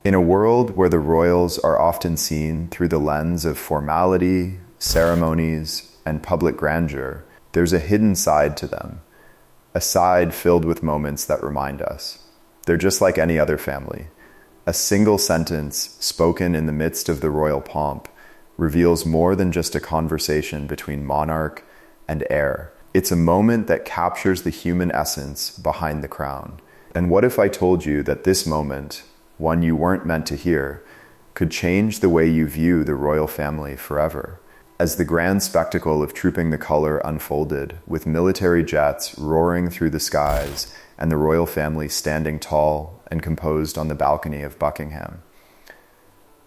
In a world where the royals are often seen through the lens of formality, ceremonies, and public grandeur, there's a hidden side to them, a side filled with moments that remind us. They're just like any other family. A single sentence spoken in the midst of the royal pomp reveals more than just a conversation between monarch and heir. It's a moment that captures the human essence behind the crown. And what if I told you that this moment, one you weren't meant to hear, could change the way you view the royal family forever? As the grand spectacle of Trooping the Color unfolded, with military jets roaring through the skies and the royal family standing tall and composed on the balcony of Buckingham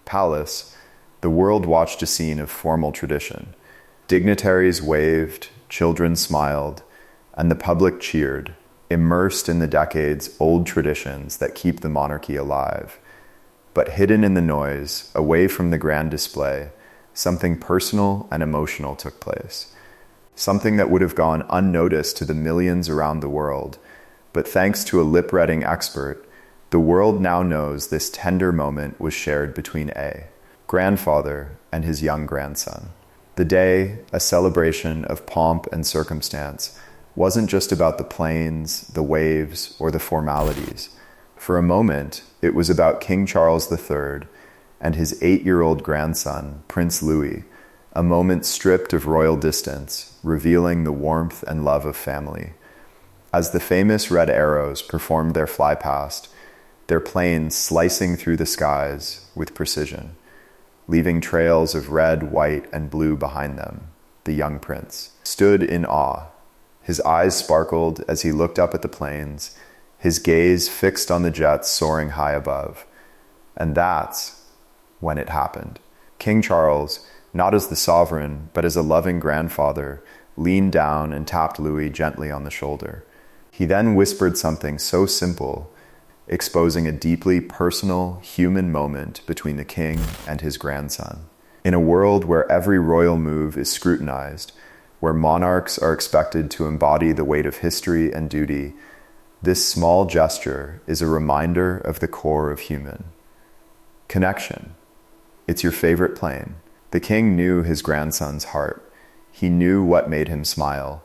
Palace, the world watched a scene of formal tradition. Dignitaries waved, children smiled, and the public cheered, immersed in the decades-old traditions that keep the monarchy alive. But hidden in the noise, away from the grand display, something personal and emotional took place. Something that would have gone unnoticed to the millions around the world. But thanks to a lip-reading expert, the world now knows this tender moment was shared between a grandfather and his young grandson. The day, a celebration of pomp and circumstance, wasn't just about the planes, the waves, or the formalities. For a moment, it was about King Charles III and his 8-year-old grandson, Prince Louis, a moment stripped of royal distance, revealing the warmth and love of family. As the famous red arrows performed their flypast, their planes slicing through the skies with precision, leaving trails of red, white, and blue behind them, the young prince stood in awe. His eyes sparkled as he looked up at the planes, his gaze fixed on the jets soaring high above. And that's when it happened. King Charles, not as the sovereign, but as a loving grandfather, leaned down and tapped Louis gently on the shoulder. He then whispered something so simple, exposing a deeply personal, human moment between the king and his grandson. In a world where every royal move is scrutinized, where monarchs are expected to embody the weight of history and duty, this small gesture is a reminder of the core of human connection. It's your favorite plane. The king knew his grandson's heart. He knew what made him smile.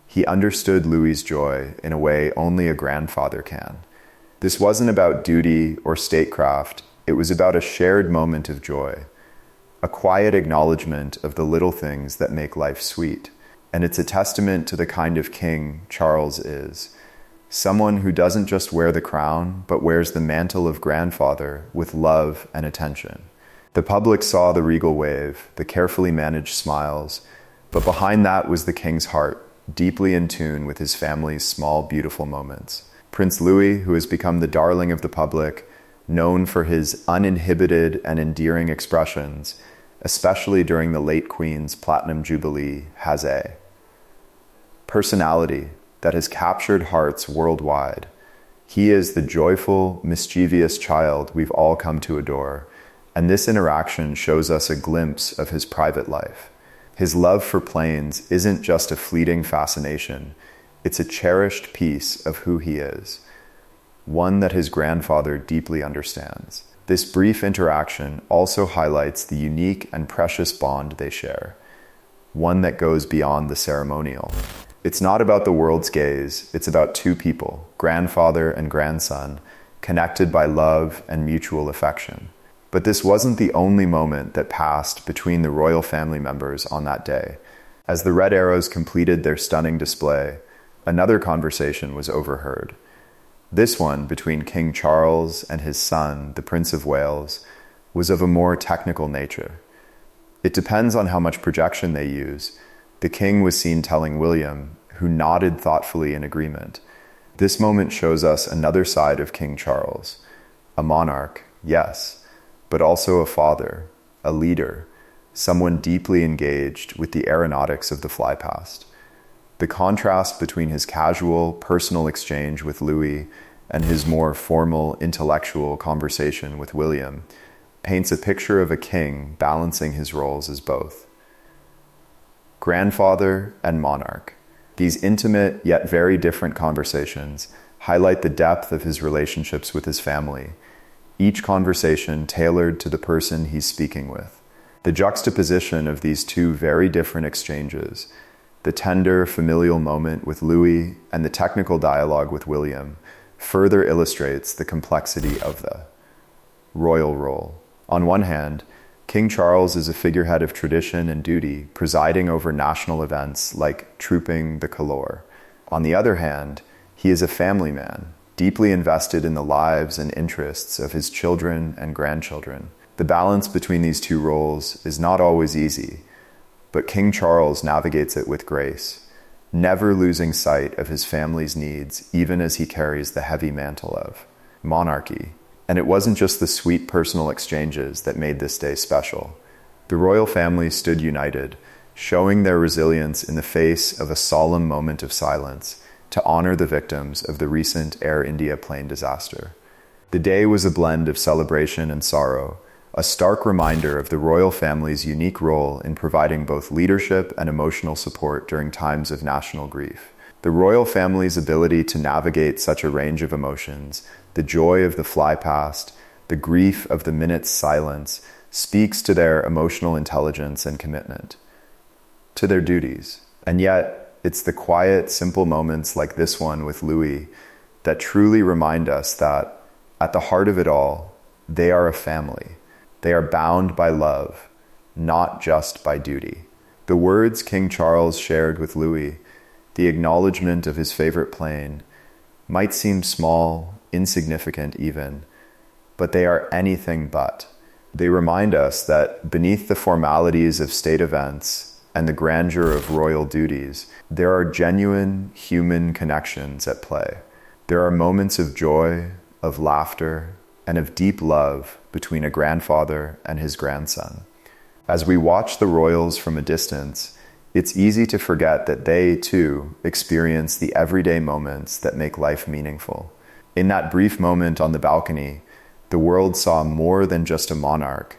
He understood Louis's joy in a way only a grandfather can. This wasn't about duty or statecraft. It was about a shared moment of joy, a quiet acknowledgement of the little things that make life sweet. And it's a testament to the kind of king Charles is. Someone who doesn't just wear the crown, but wears the mantle of grandfather with love and attention. The public saw the regal wave, the carefully managed smiles, but behind that was the king's heart, deeply in tune with his family's small, beautiful moments. Prince Louis, who has become the darling of the public, known for his uninhibited and endearing expressions, especially during the late Queen's Platinum Jubilee, has a personality that has captured hearts worldwide. He is the joyful, mischievous child we've all come to adore, and this interaction shows us a glimpse of his private life. His love for planes isn't just a fleeting fascination, it's a cherished piece of who he is, one that his grandfather deeply understands. This brief interaction also highlights the unique and precious bond they share, one that goes beyond the ceremonial. It's not about the world's gaze, it's about two people, grandfather and grandson, connected by love and mutual affection. But this wasn't the only moment that passed between the royal family members on that day. As the red arrows completed their stunning display, another conversation was overheard. This one between King Charles and his son, the Prince of Wales, was of a more technical nature. It depends on how much projection they use. The king was seen telling William, who nodded thoughtfully in agreement. This moment shows us another side of King Charles. A monarch, yes, but also a father, a leader, someone deeply engaged with the aeronautics of the flypast. The contrast between his casual, personal exchange with Louis and his more formal, intellectual conversation with William paints a picture of a king balancing his roles as both grandfather and monarch. These intimate yet very different conversations highlight the depth of his relationships with his family. each conversation tailored to the person he's speaking with. The juxtaposition of these two very different exchanges, the tender, familial moment with Louis and the technical dialogue with William, further illustrates the complexity of the royal role. On one hand, King Charles is a figurehead of tradition and duty, presiding over national events like trooping the colour. On the other hand, he is a family man, deeply invested in the lives and interests of his children and grandchildren. The balance between these two roles is not always easy, but King Charles navigates it with grace, never losing sight of his family's needs even as he carries the heavy mantle of monarchy. And it wasn't just the sweet personal exchanges that made this day special. The royal family stood united, showing their resilience in the face of a solemn moment of silence to honor the victims of the recent Air India plane disaster. The day was a blend of celebration and sorrow, a stark reminder of the royal family's unique role in providing both leadership and emotional support during times of national grief. The royal family's ability to navigate such a range of emotions, the joy of the fly past, the grief of the minute's silence, speaks to their emotional intelligence and commitment to their duties. And yet, it's the quiet, simple moments like this one with Louis that truly remind us that, at the heart of it all, they are a family. They are bound by love, not just by duty. The words King Charles shared with Louis, the acknowledgement of his favorite plane, might seem small, insignificant even, but they are anything but. They remind us that beneath the formalities of state events and the grandeur of royal duties, there are genuine human connections at play. There are moments of joy, of laughter, and of deep love between a grandfather and his grandson. As we watch the royals from a distance, it's easy to forget that they, too, experience the everyday moments that make life meaningful. In that brief moment on the balcony, the world saw more than just a monarch.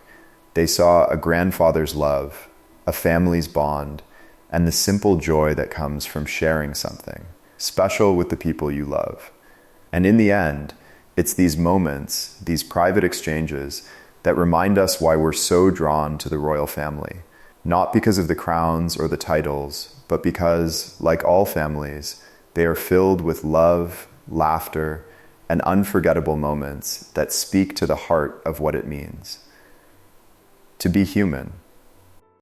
They saw a grandfather's love, a family's bond, and the simple joy that comes from sharing something special with the people you love. And in the end, it's these moments, these private exchanges, that remind us why we're so drawn to the royal family. Not because of the crowns or the titles, but because, like all families, they are filled with love, laughter, and unforgettable moments that speak to the heart of what it means to be human.